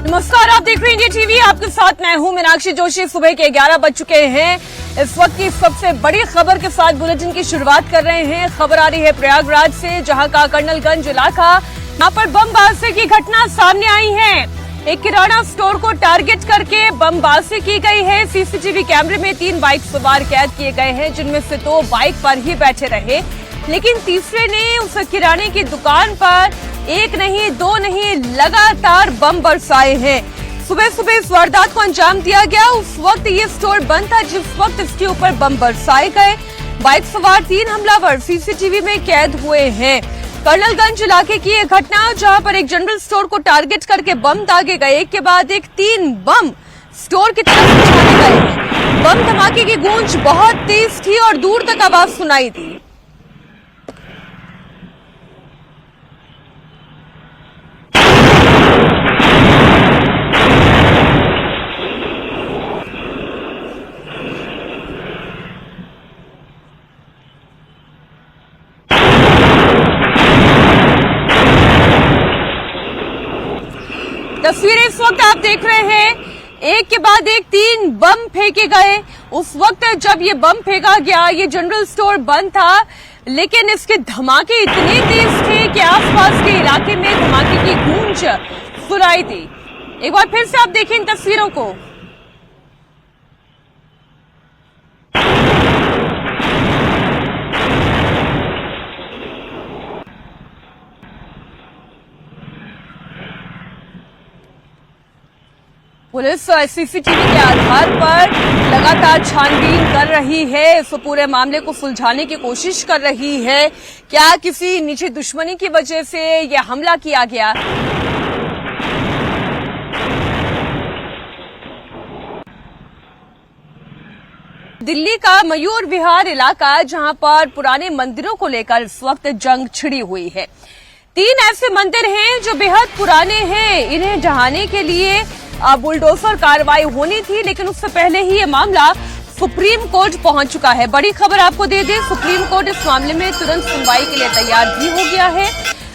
नमस्कार, आप देख रहे हैं इंडिया टीवी। आपके साथ मैं हूं मीनाक्षी जोशी। सुबह के 11 बज चुके हैं। इस वक्त की सबसे बड़ी खबर के साथ बुलेटिन की शुरुआत कर रहे हैं। खबर आ रही है प्रयागराज से, जहां का कर्नलगंज इलाका, यहां पर बमबाजी की घटना सामने आई है। एक किराना स्टोर को टारगेट करके बमबाजी की गई है। सीसीटीवी कैमरे में 3 बाइक सवार कैद किए गए हैं, जिनमें से 2 बाइक पर ही बैठे रहे, लेकिन तीसरे ने उस किराने की दुकान पर 1 नहीं 2 नहीं लगातार बम बरसाए हैं। सुबह सुबह इस वारदात को अंजाम दिया गया। उस वक्त ये स्टोर बंद था जिस वक्त इसके ऊपर बम बरसाए गए। बाइक सवार 3 हमलावर सीसीटीवी में कैद हुए हैं। कर्नलगंज इलाके की एक घटना, जहां पर एक जनरल स्टोर को टारगेट करके बम दागे गए। एक के बाद एक 3 बम स्टोर की तरफ उछाले गए हैं। बम धमाके की गूंज बहुत तेज थी और दूर तक आवाज सुनाई दी। तस्वीरें इस वक्त आप देख रहे हैं। एक के बाद एक 3 बम फेंके गए। उस वक्त जब ये बम फेंका गया, ये जनरल स्टोर बंद था, लेकिन इसके धमाके इतने तेज थे कि आसपास के इलाके में धमाके की गूंज सुनाई दी। एक बार फिर से आप देखें इन तस्वीरों को। पुलिस सीसीटीवी के आधार पर लगातार छानबीन कर रही है। इस पूरे मामले को सुलझाने की कोशिश कर रही है। क्या किसी निजी दुश्मनी की वजह से यह हमला किया गया? दिल्ली का मयूर विहार इलाका, जहां पर पुराने मंदिरों को लेकर इस वक्त जंग छिड़ी हुई है। 3 ऐसे मंदिर हैं जो बेहद पुराने हैं। इन्हें ढहाने के लिए बुलडोजर कार्रवाई होनी थी, लेकिन उससे पहले ही ये मामला सुप्रीम कोर्ट पहुंच चुका है। बड़ी खबर आपको दे दें, सुप्रीम कोर्ट इस मामले में तुरंत सुनवाई के लिए तैयार भी हो गया है।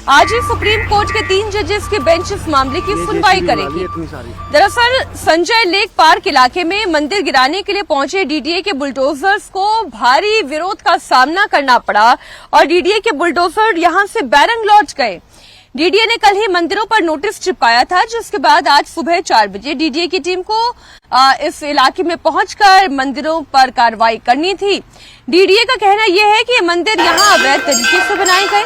आज ही सुप्रीम कोर्ट के 3 जजेस की बेंच इस मामले की सुनवाई करेगी। दरअसल संजय लेक पार्क इलाके में मंदिर गिराने के लिए पहुंचे डीडीए के बुलडोजर्स को भारी विरोध का सामना करना पड़ा और डीडीए के बुलडोजर यहां से बैरंग लौट गए। डीडीए ने कल ही मंदिरों पर नोटिस चिपकाया था, जिसके बाद आज सुबह 4 बजे डीडीए की टीम को इस इलाके में पहुंचकर मंदिरों पर कार्रवाई करनी थी। डीडीए का कहना यह है कि ये मंदिर यहां अवैध तरीके से बनाए गए।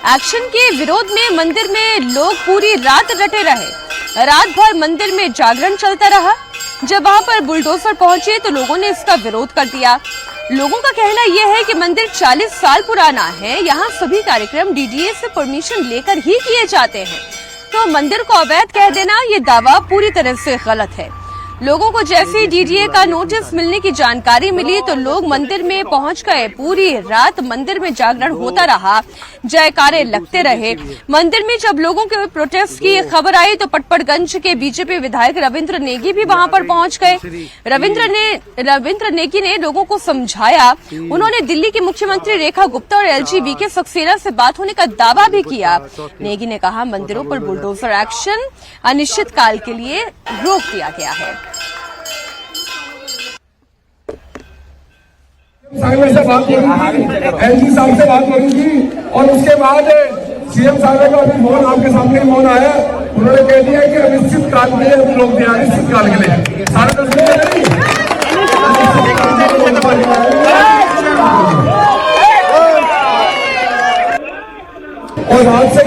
एक्शन के विरोध में मंदिर में लोग पूरी रात डटे रहे। रात भर मंदिर में जागरण चलता रहा। जब वहां पर बुलडोजर पहुंचे तो लोगों ने इसका विरोध कर दिया। लोगों का कहना यह है कि मंदिर 40 साल पुराना है। यहाँ सभी कार्यक्रम डीडीए से परमिशन लेकर ही किए जाते हैं, तो मंदिर को अवैध कह देना ये दावा पूरी तरह से गलत है। लोगों को जैसे ही डीडीए का नोटिस मिलने की जानकारी मिली तो लोग मंदिर में पहुंच गए। पूरी रात मंदिर में जागरण होता रहा, जयकारे लगते रहे। मंदिर में जब लोगों के प्रोटेस्ट की खबर आई तो पटपड़गंज के बीजेपी विधायक रविंद्र नेगी भी वहां पर पहुंच गए। रविंद्र नेगी ने लोगों को समझाया। उन्होंने दिल्ली की मुख्यमंत्री रेखा गुप्ता और एलजी सक्सेना से बात होने का दावा भी किया। नेगी ने कहा, मंदिरों पर बुलडोजर एक्शन अनिश्चित काल के लिए रोक दिया गया है। साहब से बात करूंगी, एलजी साहब से बात करूंगी और उसके बाद सीएम साहब का भी फोन आपके सामने फोन आया। उन्होंने कह दिया कि अनिश्चित काल के लिए लोग दिया, अनिश्चित काल के लिए सारे और आज से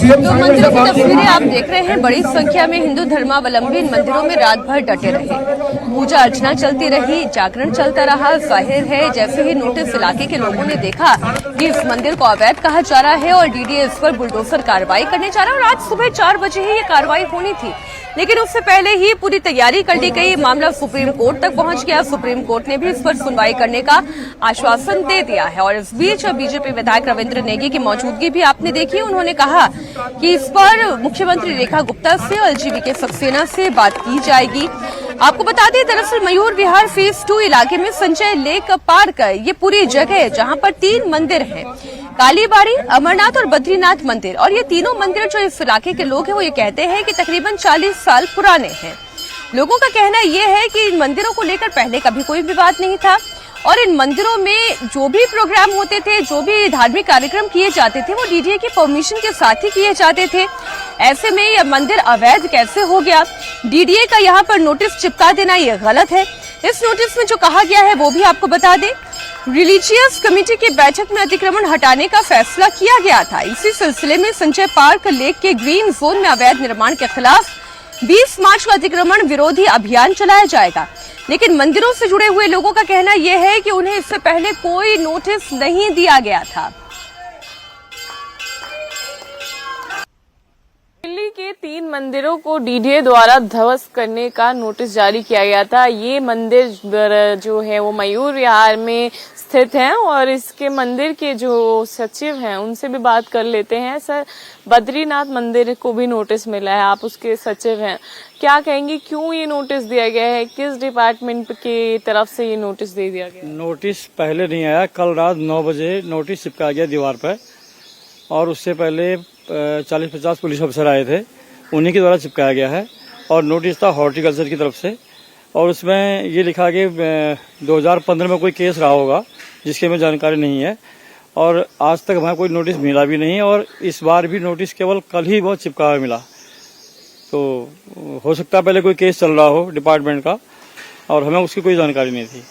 तो मंदिरों की तस्वीरें आप देख रहे हैं। बड़ी संख्या में हिंदू धर्मावलंबी मंदिरों में रात भर डटे रहे। पूजा अर्चना चलती रही, जागरण चलता रहा। जाहिर है जैसे ही नोटिस इलाके के लोगों ने देखा कि इस मंदिर को अवैध कहा जा रहा है और डीडीए इस पर बुलडोजर कार्रवाई करने जा रहा है, और आज सुबह 4 बजे ही ये कार्रवाई होनी थी, लेकिन उससे पहले ही पूरी तैयारी कर ली गई। मामला सुप्रीम कोर्ट तक पहुंच गया। सुप्रीम कोर्ट ने भी इस पर सुनवाई करने का आश्वासन दे दिया है। और इस बीच बीजेपी विधायक रविंद्र नेगी की मौजूदगी भी आपने देखी। उन्होंने कहा कि इस पर मुख्यमंत्री रेखा गुप्ता से और एलजी सक्सेना से बात की जाएगी। आपको बता दें, दरअसल मयूर विहार फेज 2 इलाके में संजय लेक पार्क, ये पूरी जगह जहां पर 3 मंदिर हैं, कालीबाड़ी, अमरनाथ और बद्रीनाथ मंदिर, और ये तीनों मंदिर जो इस इलाके के लोग हैं वो ये कहते हैं कि तकरीबन 40 साल पुराने हैं। लोगों का कहना ये है कि इन मंदिरों को लेकर पहले कभी कोई विवाद नहीं था और इन मंदिरों में जो भी प्रोग्राम होते थे, जो भी धार्मिक कार्यक्रम किए जाते थे, वो डीडीए की परमिशन के साथ ही किए जाते थे। ऐसे में यह मंदिर अवैध कैसे हो गया? डीडीए का यहाँ पर नोटिस चिपका देना ये गलत है। इस नोटिस में जो कहा गया है वो भी आपको बता दें। रिलीजियस कमेटी की बैठक में अतिक्रमण हटाने का फैसला किया गया था। इसी सिलसिले में संजय पार्क लेक के ग्रीन जोन में अवैध निर्माण के खिलाफ 20 मार्च को अतिक्रमण विरोधी अभियान चलाया जाएगा। लेकिन मंदिरों से जुड़े हुए लोगों का कहना यह है कि उन्हें इससे पहले कोई नोटिस नहीं दिया गया था। दिल्ली के 3 मंदिरों को डीडीए द्वारा ध्वस्त करने का नोटिस जारी किया गया था। ये मंदिर जो है वो मयूर विहार में स्थित है और इसके मंदिर के जो सचिव हैं उनसे भी बात कर लेते हैं। सर, बद्रीनाथ मंदिर को भी नोटिस मिला है, आप उसके सचिव हैं, क्या कहेंगे, क्यों ये नोटिस दिया गया है? किस डिपार्टमेंट की तरफ से ये नोटिस दे दिया गया? नोटिस पहले नहीं आया, कल रात 9 बजे नोटिस चिपका गया दीवार पर और उससे पहले 40-50 पुलिस अफसर आए थे, उन्हीं के द्वारा चिपकाया गया है। और नोटिस था हॉर्टिकल्चर की तरफ से और उसमें ये लिखा कि 2015 में कोई केस रहा होगा जिसकी हमें जानकारी नहीं है और आज तक हमें कोई नोटिस मिला भी नहीं और इस बार भी नोटिस केवल कल ही बहुत चिपका हुआ मिला। तो हो सकता है पहले कोई केस चल रहा हो डिपार्टमेंट का और हमें उसकी कोई जानकारी नहीं थी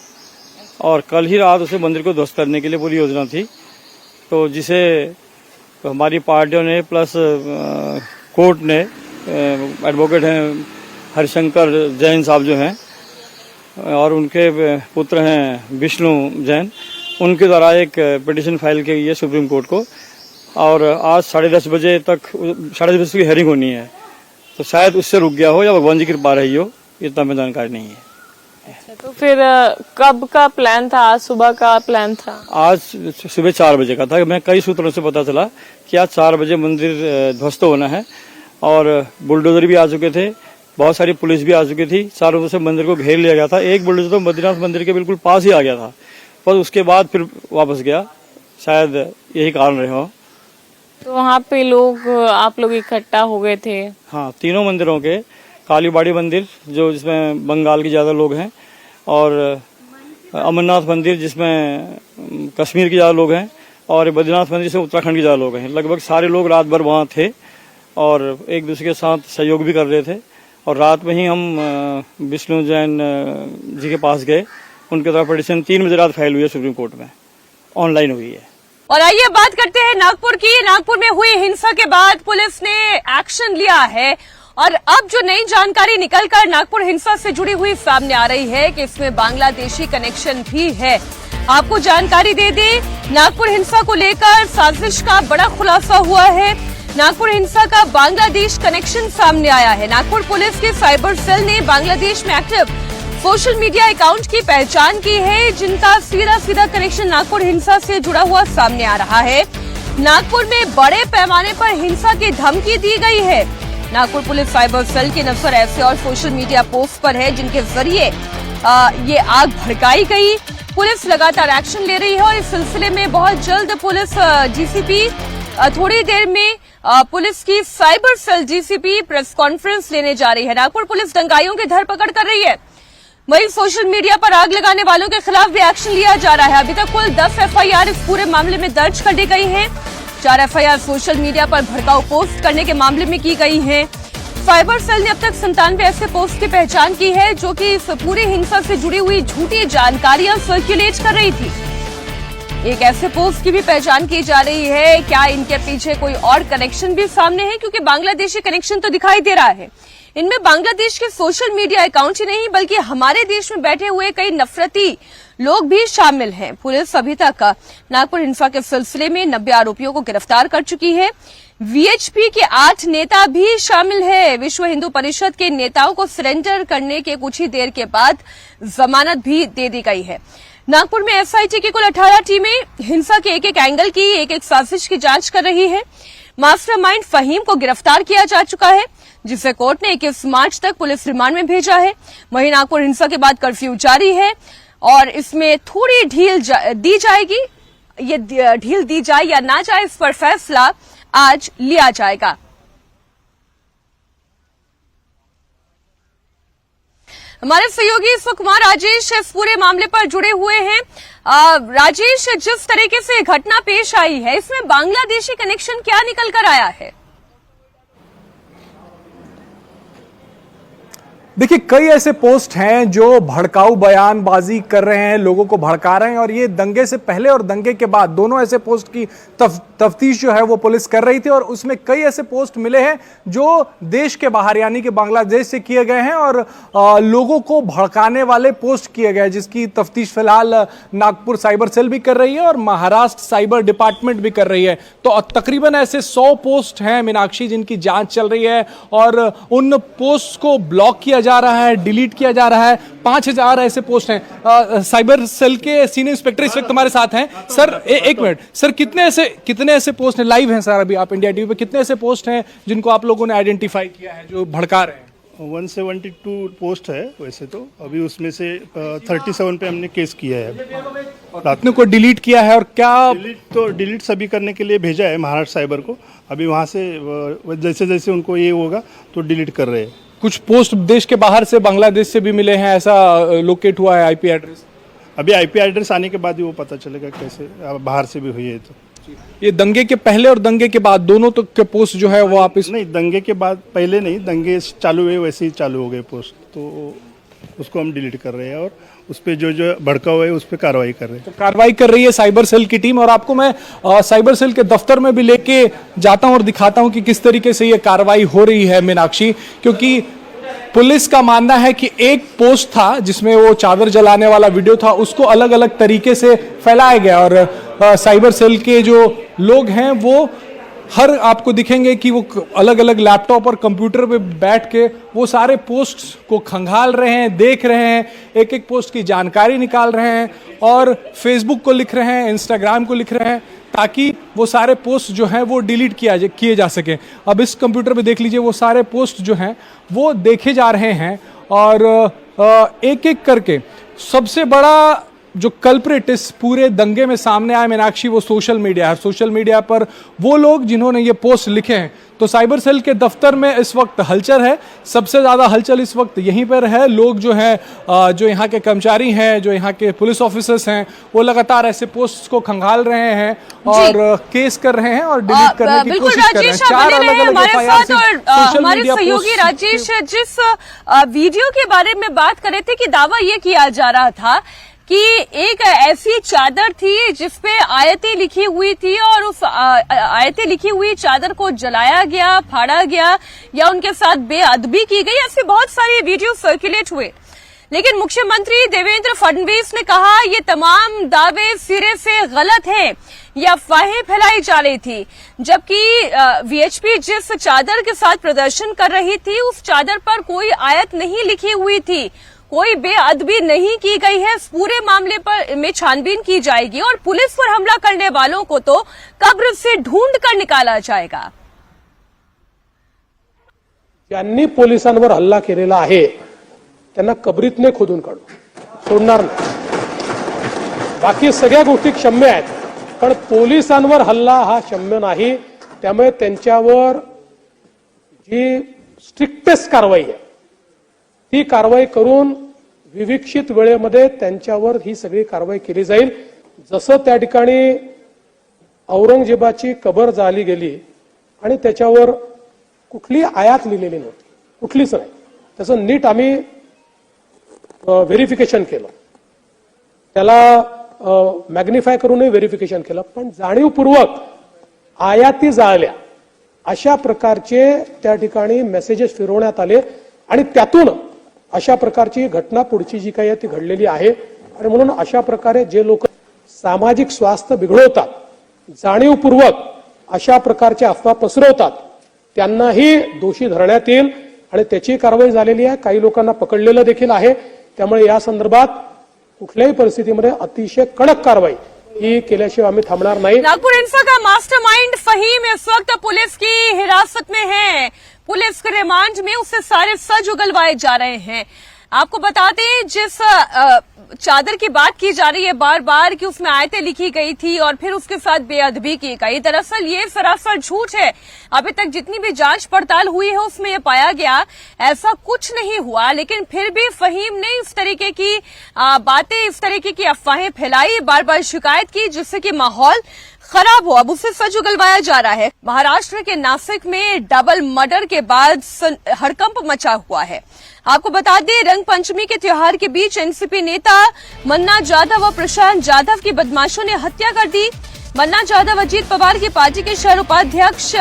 और कल ही रात उसे मंदिर को ध्वस्त करने के लिए पूरी योजना थी। तो जिसे हमारी पार्टियों ने प्लस कोर्ट ने, एडवोकेट हैं हरिशंकर जैन साहब जो हैं और उनके पुत्र हैं विष्णु जैन, उनके द्वारा एक पिटीशन फाइल की है सुप्रीम कोर्ट को और आज 10:30 बजे तक 10:30 बजे की हेयरिंग होनी है। तो शायद उससे रुक गया हो या भगवान जी की कृपा रही हो, इतना हमें जानकारी नहीं है। अच्छा, तो फिर कब का प्लान था? आज सुबह का प्लान था? आज सुबह 4 बजे का था। मैं कई सूत्रों से पता चला कि आज 4 बजे मंदिर ध्वस्त होना है और बुलडोजर भी आ चुके थे, बहुत सारी पुलिस भी आ चुकी थी, चारों ओर से मंदिर को घेर लिया गया था। एक बुलडोजर तो बद्रीनाथ मंदिर के बिल्कुल पास ही आ गया था पर उसके बाद फिर वापस गया, शायद यही कारण रहे हो। तो वहाँ पे आप लोग इकट्ठा हो गए थे? हाँ, तीनों मंदिरों के, कालीबाड़ी मंदिर जो जिसमें बंगाल के ज्यादा लोग हैं और अमरनाथ मंदिर जिसमें कश्मीर के ज्यादा लोग हैं और बद्रीनाथ मंदिर जिसमें उत्तराखंड के ज्यादा लोग हैं। लगभग सारे लोग रात भर वहाँ थे और एक दूसरे के साथ सहयोग भी कर रहे थे और रात में ही हम विष्णु जैन जी के पास गए। उनके द्वारा पिटीशन 3 बजे रात फाइल हुई है सुप्रीम कोर्ट में, ऑनलाइन हुई है। और आइए बात करते हैं नागपुर की। नागपुर में हुई हिंसा के बाद पुलिस ने एक्शन लिया है और अब जो नई जानकारी निकलकर नागपुर हिंसा से जुड़ी हुई सामने आ रही है कि इसमें बांग्लादेशी कनेक्शन भी है। आपको जानकारी दे दें, नागपुर हिंसा को लेकर साजिश का बड़ा खुलासा हुआ है। नागपुर हिंसा का बांग्लादेश कनेक्शन सामने आया है। नागपुर पुलिस के साइबर सेल ने बांग्लादेश में एक्टिव सोशल मीडिया अकाउंट की पहचान की है जिनका सीधा कनेक्शन नागपुर हिंसा से जुड़ा हुआ सामने आ रहा है। नागपुर में बड़े पैमाने पर हिंसा की धमकी दी गई है। नागपुर पुलिस साइबर सेल की नजर ऐसे और सोशल मीडिया पोस्ट पर है जिनके जरिए ये आग भड़काई गई। पुलिस लगातार एक्शन ले रही है और इस सिलसिले में बहुत जल्द पुलिस डीसीपी थोड़ी देर में पुलिस की cyber cell DCP press conference लेने जा रही है। नागपुर पुलिस दंगाइयों की धरपकड़ कर रही है। वहीं सोशल मीडिया पर आग लगाने वालों के खिलाफ भी एक्शन लिया जा रहा है। अभी तक कुल 10 एफआईआर इस पूरे मामले में दर्ज कर दी गई हैं। 4 एफआईआर सोशल मीडिया पर भड़काऊ पोस्ट करने के मामले में की गई हैं। साइबर सेल ने अब तक 97 ऐसे पोस्ट की पहचान की है जो कि इस पूरी हिंसा से जुड़ी हुई झूठी जानकारियां सर्कुलेट कर रही थी। एक ऐसे पोस्ट की भी पहचान की जा रही है। क्या इनके पीछे कोई और कनेक्शन भी सामने है? क्योंकि बांग्लादेशी कनेक्शन तो दिखाई दे रहा है। इनमें बांग्लादेश के सोशल मीडिया अकाउंट ही नहीं बल्कि हमारे देश में बैठे हुए कई नफरती लोग भी शामिल हैं। पुलिस अभी तक नागपुर हिंसा के सिलसिले में 90 आरोपियों को गिरफ्तार कर चुकी है। वीएचपी के 8 नेता भी शामिल है। विश्व हिंदू परिषद के नेताओं को सरेंडर करने के कुछ ही देर के बाद जमानत भी दे दी गई है। नागपुर में एसआईटी की कुल 18 टीमें हिंसा के एक एंगल की एक साजिश की जांच कर रही है। मास्टरमाइंड फहीम को गिरफ्तार किया जा चुका है जिसे कोर्ट ने 21 मार्च तक पुलिस रिमांड में भेजा है। वहीं नागपुर हिंसा के बाद कर्फ्यू जारी है और इसमें थोड़ी ढील दी जाएगी। ये ढील दी जाए या ना जाए, इस पर फैसला आज लिया जाएगा। हमारे सहयोगी सुकुमार राजेश इस पूरे मामले पर जुड़े हुए हैं। राजेश, जिस तरीके से घटना पेश आई है, इसमें बांग्लादेशी कनेक्शन क्या निकल कर आया है? देखिए, कई ऐसे पोस्ट हैं जो भड़काऊ बयानबाजी कर रहे हैं, लोगों को भड़का रहे हैं, और ये दंगे से पहले और दंगे के बाद दोनों ऐसे पोस्ट की तफ्तीश जो है वो पुलिस कर रही थी, और उसमें कई ऐसे पोस्ट मिले हैं जो देश के बाहर यानी कि बांग्लादेश से किए गए हैं और लोगों को भड़काने वाले पोस्ट किए गए, जिसकी तफ्तीश फिलहाल नागपुर साइबर सेल भी कर रही है और महाराष्ट्र साइबर डिपार्टमेंट भी कर रही है। तो तकरीबन ऐसे 100 पोस्ट हैं मीनाक्षी, जिनकी जांच चल रही है और उन पोस्ट को ब्लॉक किया जा रहा है, डिलीट किया जा रहा है। 5000 ऐसे पोस्ट हैं। साइबर सेल के सीनियर इंस्पेक्टर इस वक्त हमारे साथ हैं। सर, एक मिनट सर, कितने ऐसे पोस्ट हैं, लाइव हैं सर अभी आप इंडिया टीवी पे, कितने ऐसे पोस्ट हैं जिनको आप लोगों ने आइडेंटिफाई किया है जो भड़का रहे हैं? 172 पोस्ट है वैसे तो, अभी उसमें से 37 पे हमने केस किया है। आपने को डिलीट किया है और क्या? डिलीट सभी करने के लिए भेजा है महाराष्ट्र साइबर को। अभी वहाँ से जैसे जैसे उनको ये होगा तो डिलीट कर रहे हैं। कुछ पोस्ट देश के बाहर से, बांग्लादेश से भी मिले हैं, ऐसा लोकेट हुआ है आईपी एड्रेस? अभी आईपी एड्रेस आने के बाद ही वो पता चलेगा कैसे बाहर से भी हुई है। तो ये दंगे के पहले और दंगे के बाद दोनों तो के पोस्ट जो है वो आप नहीं, दंगे के बाद पहले नहीं, दंगे चालू हुए वैसे ही चालू हो गए पोस्ट, तो उसको हम डिलीट कर रहे हैं और उस पर जो भड़का हुआ है उस पर कार्रवाई कर रहे हैं। तो कार्रवाई कर रही है साइबर सेल की टीम, और आपको मैं साइबर सेल के दफ्तर में भी लेके जाता हूं और दिखाता हूं कि किस तरीके से ये कार्रवाई हो रही है मीनाक्षी, क्योंकि पुलिस का मानना है कि एक पोस्ट था जिसमें वो चादर जलाने वाला वीडियो था, उसको अलग अलग तरीके से फैलाया गया और साइबर सेल के जो लोग हैं वो हर आपको दिखेंगे कि वो अलग अलग लैपटॉप और कंप्यूटर पे बैठ के वो सारे पोस्ट को खंगाल रहे हैं, देख रहे हैं, एक एक पोस्ट की जानकारी निकाल रहे हैं और फेसबुक को लिख रहे हैं, इंस्टाग्राम को लिख रहे हैं, ताकि वो सारे पोस्ट जो हैं वो डिलीट किए जा सके। अब इस कंप्यूटर पे देख लीजिए, वो सारे पोस्ट जो हैं वो देखे जा रहे हैं और एक एक करके सबसे बड़ा जो कल्प्रिट इस पूरे दंगे में सामने आया मीनाक्षी, वो सोशल मीडिया है। सोशल मीडिया पर वो लोग जिन्होंने ये पोस्ट लिखे हैं, तो साइबर सेल के दफ्तर में इस वक्त हलचल है। सबसे ज्यादा हलचल इस वक्त यहीं पर है। लोग जो हैं, जो यहाँ के कर्मचारी हैं, जो यहाँ के पुलिस ऑफिसर्स हैं, वो लगातार ऐसे पोस्ट को खंगाल रहे हैं और केस कर रहे हैं और डिलीट करने की कोशिश कर रहे हैं। 4 अलग-अलग एफआईआर हमारे सहयोगी राजेश, जिस वीडियो के बारे में बात कर रहे थे कि दावा ये किया जा रहा था कि एक ऐसी चादर थी जिसपे आयतें लिखी हुई थी और उस आयतें लिखी हुई चादर को जलाया गया, फाड़ा गया या उनके साथ बेअदबी की गई, ऐसे बहुत सारे वीडियो सर्कुलेट हुए। लेकिन मुख्यमंत्री देवेंद्र फडणवीस ने कहा ये तमाम दावे सिरे से गलत हैं, ये अफवाहें फैलाई जा रही थी। जबकि वीएचपी जिस चादर के साथ प्रदर्शन कर रही थी, उस चादर पर कोई आयत नहीं लिखी हुई थी, कोई बेअदबी नहीं की गई है। इस पूरे मामले पर में छानबीन की जाएगी और पुलिस पर हमला करने वालों को तो कब्र से ढूंढ कर निकाला जाएगा। ज्यांनी पोलिसांवर हल्ला केलेला आहे त्यांना कबरीतने खोदून काढू, सोडणार नाही। बाकी सगळ्या गोष्टी क्षम्य आहेत, पण पोलिसांवर हल्ला हा क्षम्य नाही। त्यामुळे त्यांच्यावर जी स्ट्रिक्टेस्ट कारवाई आहे ती कारवाई करून विविक्षित वेळेमध्ये त्यांच्यावर ही सगळी कारवाई केली जाईल। जसं त्या ठिकाणी औरंगजेबाची कबर जाळली गेली आणि त्याच्यावर कुठली आयात लिहिलेली नव्हती, कुठलीच नाही, त्याचं नीट आम्ही व्हेरिफिकेशन केलं, त्याला मॅग्निफाय करूनही व्हेरिफिकेशन केलं, पण जाणीवपूर्वक आयाती जाळल्या अशा प्रकारचे त्या ठिकाणी मेसेजेस फिरवण्यात आले आणि त्यातून अशा प्रकारची घटना पुढची जी काही आहे ती घडलेली आहे। आणि म्हणून अशा प्रकारे जे लोक सामाजिक स्वास्थ्य बिघडवतात, जाणीवपूर्वक अशा प्रकारच्या अफवा पसरवतात, त्यांनाही दोषी धरण्यात येईल आणि त्याची कारवाई झालेली आहे। काही लोकांना पकडलेलं देखील आहे। त्यामुळे या संदर्भात कुठल्याही परिस्थितीमध्ये अतिशय कडक कारवाई ही केल्याशिवाय आम्ही थांबणार नाही। नागपुर हिंसा का मास्टरमाइंड फहीम इस वक्त पुलिस की हिरासत में है। पुलिस के रिमांड में उससे सारे सच उगलवाए जा रहे हैं। आपको बता दें, जिस चादर की बात की जा रही है बार बार कि उसमें आयतें लिखी गई थी और फिर उसके साथ बेअदबी की गई, दरअसल ये सरासर झूठ है। अभी तक जितनी भी जांच पड़ताल हुई है उसमें यह पाया गया ऐसा कुछ नहीं हुआ, लेकिन फिर भी फहीम ने इस तरीके की बातें, इस तरीके की अफवाहें फैलाई, बार बार शिकायत की, जिससे कि माहौल खराब हो। अब उससे सच उगलवाया जा रहा है। महाराष्ट्र के नासिक में डबल मर्डर के बाद हड़कंप मचा हुआ है। आपको बता दें, रंग पंचमी के त्योहार के बीच एनसीपी नेता मन्ना जाधव और प्रशांत जाधव की बदमाशों ने हत्या कर दी। मन्ना जाधव अजीत पवार की पार्टी के शहर उपाध्यक्ष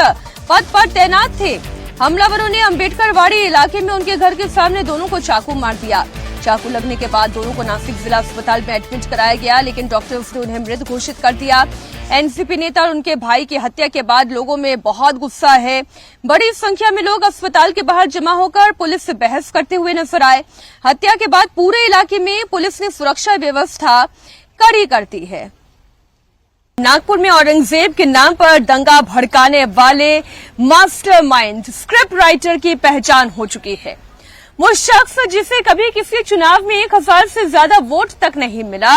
पद पर तैनात थे। हमलावरों ने अम्बेडकरवाड़ी इलाके में उनके घर के सामने दोनों को चाकू मार दिया। चाकू लगने के बाद दोनों को नासिक जिला अस्पताल में एडमिट कराया गया, लेकिन डॉक्टर्स ने उन्हें मृत घोषित कर दिया। एनसीपी नेता और उनके भाई की हत्या के बाद लोगों में बहुत गुस्सा है। बड़ी संख्या में लोग अस्पताल के बाहर जमा होकर पुलिस से बहस करते हुए नजर आए। हत्या के बाद पूरे इलाके में पुलिस ने सुरक्षा व्यवस्था कड़ी कर दी है। नागपुर में औरंगजेब के नाम पर दंगा भड़काने वाले मास्टरमाइंड स्क्रिप्ट राइटर की पहचान हो चुकी है। वो शख्स जिसे कभी किसी चुनाव में 1000 से ज्यादा वोट तक नहीं मिला,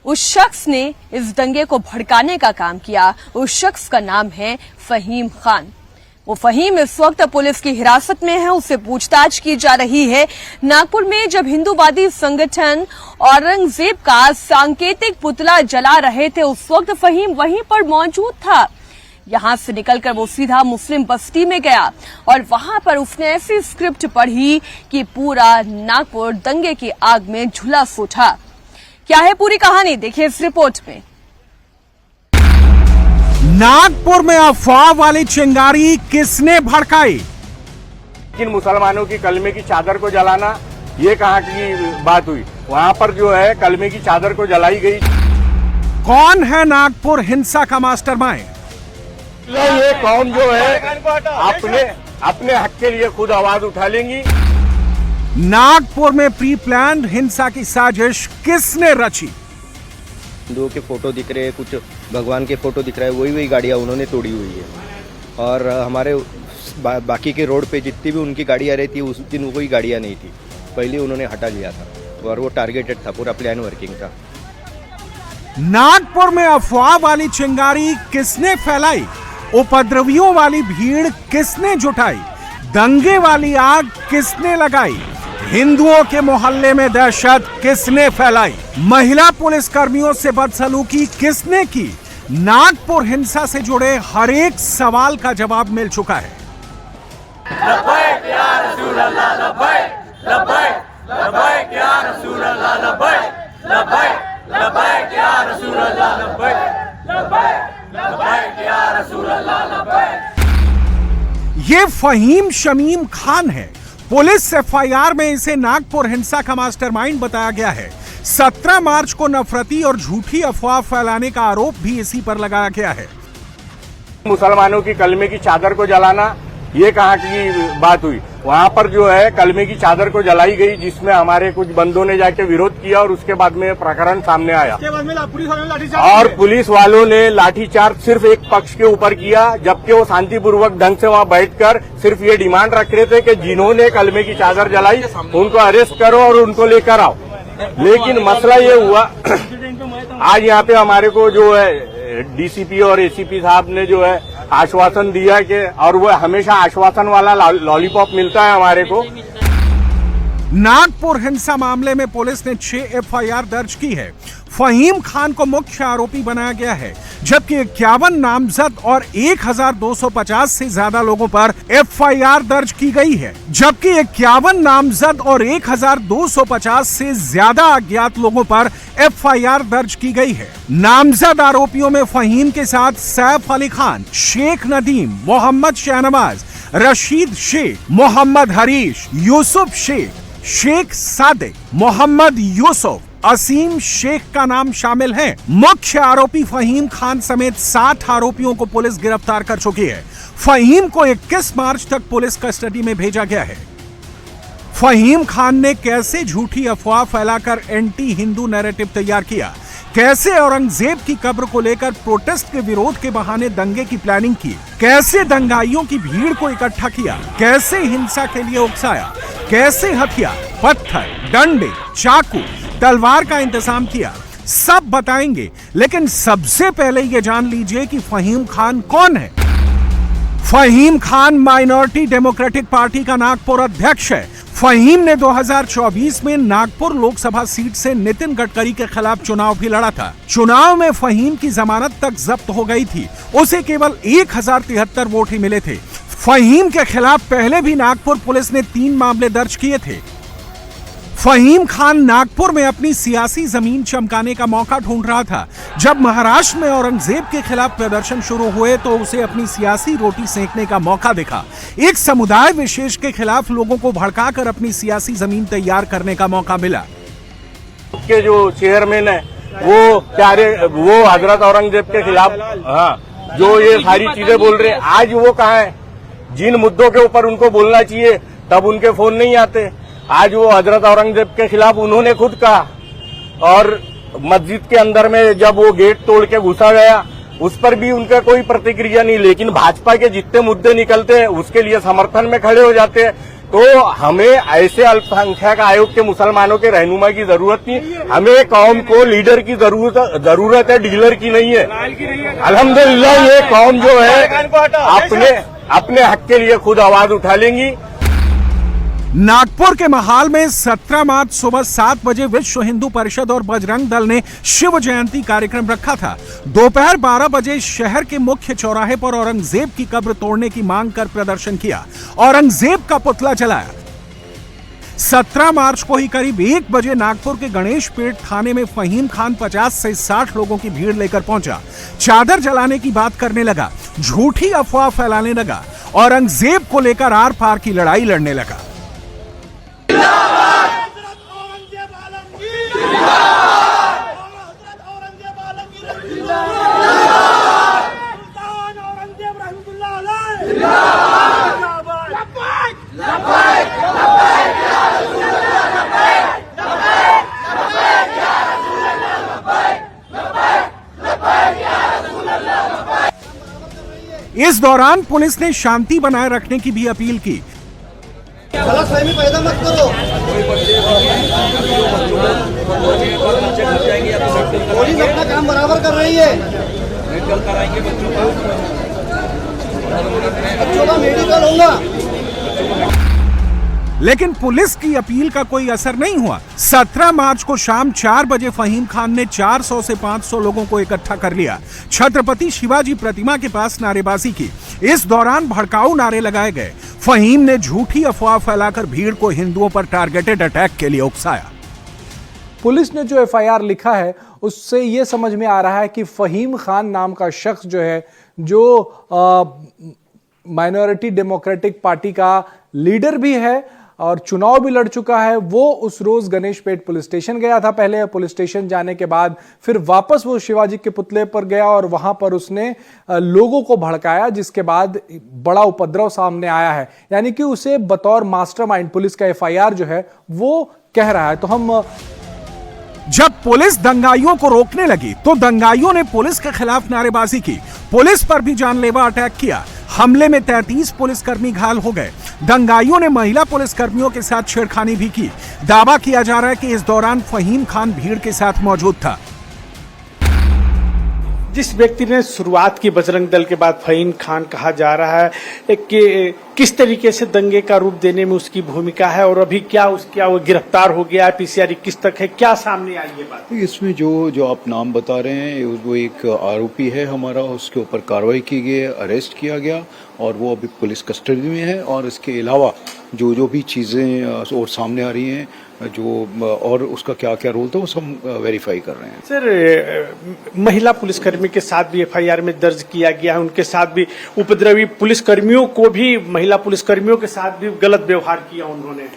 उस शख्स ने इस दंगे को भड़काने का काम किया। उस शख्स का नाम है फहीम खान। वो फहीम इस वक्त पुलिस की हिरासत में है, उससे पूछताछ की जा रही है। नागपुर में जब हिंदूवादी संगठन औरंगजेब का सांकेतिक पुतला जला रहे थे, उस वक्त फहीम वहीं पर मौजूद था। यहां से निकलकर वो सीधा मुस्लिम बस्ती में गया और वहां पर उसने ऐसी स्क्रिप्ट पढ़ी कि पूरा नागपुर दंगे की आग में झुलस उठा। क्या है पूरी कहानी, देखिए इस रिपोर्ट में। नागपुर में अफवाह वाली चिंगारी किसने भड़काई? किन मुसलमानों की कलमे की चादर को जलाना, ये कहाँ की बात हुई? वहाँ पर जो है कलमे की चादर को जलाई गई। कौन है नागपुर हिंसा का मास्टरमाइंड? ये कौम जो है अपने हक के लिए खुद आवाज उठा लेंगी। नागपुर में प्री प्लान्ड हिंसा की साजिश किसने रची? हिंदुओं के फोटो दिख रहे हैं, कुछ भगवान के फोटो दिख रहा है, वही गाड़ियाँ उन्होंने तोड़ी हुई है। और हमारे बाकी के रोड पे जितनी भी उनकी गाड़ियाँ रहती उस दिन वही गाड़ियाँ नहीं थी, पहले उन्होंने हटा लिया था और वो टारगेटेड था, पूरा प्लान वर्किंग था। नागपुर में अफवाह वाली चिंगारी किसने फैलाई? उपद्रवियों वाली भीड़ किसने जुटाई? दंगे वाली आग किसने लगाई? हिंदुओं के मोहल्ले में दहशत किसने फैलाई? महिला पुलिस कर्मियों से बदसलूकी किसने की? नागपुर हिंसा से जुड़े हर एक सवाल का जवाब मिल चुका है। लब्बैक या रसूल अल्लाह, लब्बैक, लब्बैक, लब्बैक या रसूल अल्लाह, लब्बैक, लब्बैक, लब्बैक या रसूल अल्लाह, लब्बैक, लब्बैक, लब्बैक या रसूल अल्लाह, लब्बैक। ये फहीम शमीम खान है। पुलिस एफआईआर में इसे नागपुर हिंसा का मास्टरमाइंड बताया गया है। 17 मार्च को नफरती और झूठी अफवाह फैलाने का आरोप भी इसी पर लगाया गया है। मुसलमानों की कलमे की चादर को जलाना, ये कहाँ की बात हुई? वहाँ पर जो है कलमे की चादर को जलाई गई, जिसमें हमारे कुछ बंदों ने जाके विरोध किया और उसके बाद में प्रकरण सामने आया और पुलिस वालों ने लाठीचार्ज सिर्फ एक पक्ष के ऊपर किया, जबकि वो शांतिपूर्वक ढंग से वहाँ बैठकर सिर्फ ये डिमांड रख रहे थे कि जिन्होंने कलमे की चादर जलाई उनको अरेस्ट करो और उनको लेकर आओ। लेकिन मसला ये हुआ, आज यहाँ पे हमारे को जो है डीसीपी और एसीपी साहब ने जो है आश्वासन दिया कि, और वो हमेशा आश्वासन वाला लॉलीपॉप मिलता है हमारे को। नागपुर हिंसा मामले में पुलिस ने 6 एफआईआर दर्ज की है। फहीम खान को मुख्य आरोपी बनाया गया है, जबकि 51 नामजद और 1250 से ज्यादा लोगों पर एफआईआर दर्ज की गई है, जबकि 51 नामजद और 1250 से ज्यादा अज्ञात लोगों पर एफआईआर दर्ज की गई है। नामजद आरोपियों में फहीम के साथ सैफ अली खान, शेख नदीम, मोहम्मद शहनवाज, रशीद शेख, मोहम्मद हरीश, यूसुफ शेख, शेख सादिक, मोहम्मद यूसुफ, असीम शेख का नाम शामिल है। मुख्य आरोपी फहीम खान समेत 60 आरोपियों को पुलिस गिरफ्तार कर चुकी है। फहीम को 21 मार्च तक पुलिस कस्टडी में भेजा गया है। फहीम खान ने कैसे झूठी अफवाह फैलाकर एंटी हिंदू नैरेटिव तैयार किया, कैसे औरंगजेब की कब्र को लेकर प्रोटेस्ट के विरोध के बहाने दंगे की प्लानिंग की, कैसे दंगाइयों की भीड़ को इकट्ठा किया, कैसे हिंसा के लिए उकसाया, कैसे हथिया, पत्थर, डंडे, चाकू, तलवार का इंतजाम किया, सब बताएंगे। लेकिन सबसे पहले ये जान लीजिए कि फहीम खान कौन है। Fahim Khan Minority Democratic Party का नागपुर अध्यक्ष है। फहीम ने 2024 में नागपुर लोकसभा सीट से नितिन गडकरी के खिलाफ चुनाव भी लड़ा था। चुनाव में फहीम की जमानत तक जब्त हो गई थी, उसे केवल 1073 वोट ही मिले थे। फहीम के खिलाफ पहले भी नागपुर पुलिस ने 3 मामले दर्ज किए थे। फहीम खान नागपुर में अपनी सियासी जमीन चमकाने का मौका ढूंढ रहा था। जब महाराष्ट्र में औरंगजेब के खिलाफ प्रदर्शन शुरू हुए तो उसे अपनी सियासी रोटी सेकने का मौका दिखा। एक समुदाय विशेष के खिलाफ लोगों को भड़काकर अपनी सियासी जमीन तैयार करने का मौका मिला। के जो चेयरमैन है वो हजरत औरंगजेब के खिलाफ जो ये सारी चीजें बोल रहे हैं, आज वो कहाँ है? जिन मुद्दों के ऊपर उनको बोलना चाहिए तब उनके फोन नहीं आते। आज वो हजरत औरंगजेब के खिलाफ उन्होंने खुद कहा, और मस्जिद के अंदर में जब वो गेट तोड़ के घुसा गया उस पर भी उनका कोई प्रतिक्रिया नहीं। लेकिन भाजपा के जितने मुद्दे निकलते हैं उसके लिए समर्थन में खड़े हो जाते हैं। तो हमें ऐसे अल्पसंख्यक आयोग के मुसलमानों के रहनुमा की जरूरत नहीं, हमें कौम को लीडर की जरूरत है, डीलर की नहीं है। अल्हम्दुलिल्लाह ये कौम जो है अपने हक के लिए खुद आवाज उठा लेंगी। नागपुर के महाल में 17 मार्च सुबह 7 बजे विश्व हिंदू परिषद और बजरंग दल ने शिव जयंती कार्यक्रम रखा था। दोपहर 12 बजे शहर के मुख्य चौराहे पर औरंगजेब की कब्र तोड़ने की मांग कर प्रदर्शन किया, औरंगजेब का पुतला जलाया। 17 मार्च को ही करीब 1 बजे नागपुर के गणेश पेट थाने में फहीम खान 50 से 60 लोगों की भीड़ लेकर पहुंचा। चादर जलाने की बात करने लगा, झूठी अफवाह फैलाने लगा, औरंगजेब को लेकर आर पार की लड़ाई लड़ने लगा। इस दौरान पुलिस ने शांति बनाए रखने की भी अपील की। गलतफहमी पैदा मत करो। पुलिस अपना काम बराबर कर रही है। बच्चों का मेडिकल होगा। लेकिन पुलिस की अपील का कोई असर नहीं हुआ। 17 मार्च को शाम 4 बजे फहीम खान ने 400 से 500 लोगों को इकट्ठा कर लिया। छत्रपति शिवाजी प्रतिमा के पास नारेबाजी की। इस दौरान भड़काऊ नारे लगाए गए। फहीम ने झूठी अफवाह फैलाकर भीड़ को हिंदुओं पर टारगेटेड अटैक के लिए उकसाया। पुलिस ने जो एफआईआर लिखा है उससे यह समझ में आ रहा है कि फहीम खान नाम का शख्स जो है, जो माइनॉरिटी डेमोक्रेटिक पार्टी का लीडर भी है और चुनाव भी लड़ चुका है, वो उस रोज गणेश पेट पुलिस स्टेशन गया था। पहले पुलिस स्टेशन जाने के बाद फिर वापस वो शिवाजी के पुतले पर गया और वहां पर उसने लोगों को भड़काया, जिसके बाद बड़ा उपद्रव सामने आया है। यानी कि उसे बतौर मास्टरमाइंड पुलिस का एफआईआर जो है वो कह रहा है। तो हम जब पुलिस दंगाइयों को रोकने लगी तो दंगाइयों ने पुलिस के खिलाफ नारेबाजी की। पुलिस पर भी जानलेवा अटैक किया। हमले में 33 पुलिसकर्मी घायल हो गए। दंगाइयों ने महिला पुलिसकर्मियों के साथ छेड़खानी भी की। दावा किया जा रहा है कि इस दौरान फहीम खान भीड़ के साथ मौजूद था। जिस व्यक्ति ने शुरुआत की बजरंग दल के बाद फहीम खान कहा जा रहा है कि किस तरीके से दंगे का रूप देने में उसकी भूमिका है और अभी क्या वो गिरफ्तार हो गया है, पीसीआर 21 तक है, क्या सामने आई ये बात? इसमें जो आप नाम बता रहे हैं वो एक आरोपी है हमारा, उसके ऊपर कार्रवाई की गई, अरेस्ट किया गया और वो अभी पुलिस कस्टडी में है। और इसके अलावा जो भी चीजें और सामने आ रही हैं जो और उसका क्या क्या रोल था वो सब वेरीफाई कर रहे हैं। सर, महिला पुलिसकर्मी के साथ भी एफआईआर में दर्ज किया गया है, उनके साथ भी उपद्रवी पुलिसकर्मियों को भी, महिला पुलिसकर्मियों के साथ भी गलत व्यवहार किया उन्होंने।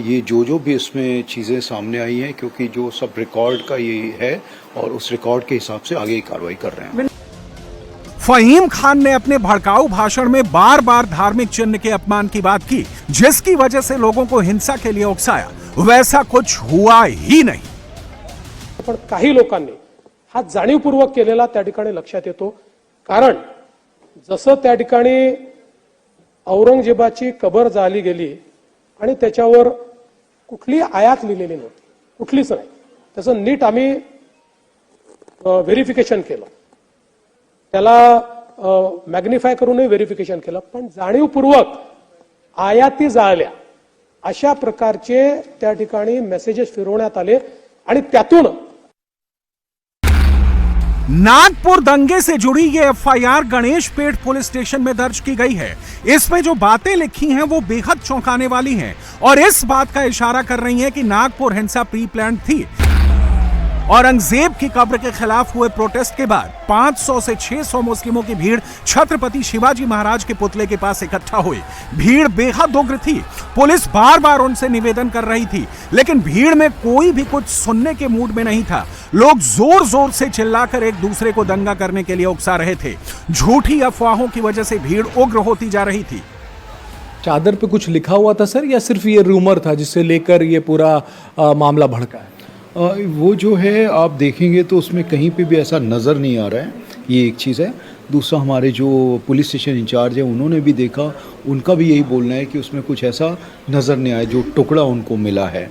ये जो भी इसमें चीजें सामने आई हैं, क्योंकि जो सब रिकॉर्ड का ये है और उस रिकॉर्ड के हिसाब से आगे कार्रवाई कर रहे हैं। फहीम खान ने अपने भड़काऊ भाषण में बार बार धार्मिक चिन्ह के अपमान की बात की, जिसकी वजह से लोगों को हिंसा के लिए उकसाया। वैसा कुछ हुआ ही नहीं। पण काही लोकांनी हा जाणीवपूर्वक केलेला त्या ठिकाणी लक्षात येतो। कारण जसं त्या ठिकाणी औरंगजेबाची कबर जाळली गेली आणि त्याच्यावर कुठली आयात लिहिलेली नव्हती, कुठलीच नाही. त्याचं नीट आम्ही व्हेरिफिकेशन केलं, त्याला मॅग्निफाय करूनही व्हेरिफिकेशन केलं, पण जाणीवपूर्वक आयाती जाळल्या अशा प्रकारचे त्या ठिकाणी मेसेजेस फिरवण्यात आले आणि त्यातून नागपुर दंगे से जुड़ी ये एफआईआर गणेश पेट पुलिस स्टेशन में दर्ज की गई है. इसमें जो बातें लिखी हैं वो बेहद चौंकाने वाली हैं और इस बात का इशारा कर रही हैं कि नागपुर हिंसा प्री प्लान थी. औरंगजेब की कब्र के खिलाफ हुए प्रोटेस्ट के बाद 500 से 600 मुस्लिमों की भीड़ छत्रपति शिवाजी महाराज के पुतले के पास इकट्ठा हुई. भीड़ बेहद उग्र थी. पुलिस बार बार उनसे निवेदन कर रही थी, लेकिन भीड़ में कोई भी कुछ सुनने के मूड में नहीं था. लोग जोर जोर से चिल्लाकर एक दूसरे को दंगा करने के लिए उकसा रहे थे. झूठी अफवाहों की वजह से भीड़ उग्र होती जा रही थी. चादर पे कुछ लिखा हुआ था सर, या सिर्फ ये रूमर था जिससे लेकर ये पूरा मामला भड़का है? वो जो है आप देखेंगे तो उसमें कहीं पे भी ऐसा नज़र नहीं आ रहा है, ये एक चीज़ है. दूसरा, हमारे जो पुलिस स्टेशन इंचार्ज है उन्होंने भी देखा, उनका भी यही बोलना है कि उसमें कुछ ऐसा नज़र नहीं आया जो टुकड़ा उनको मिला है.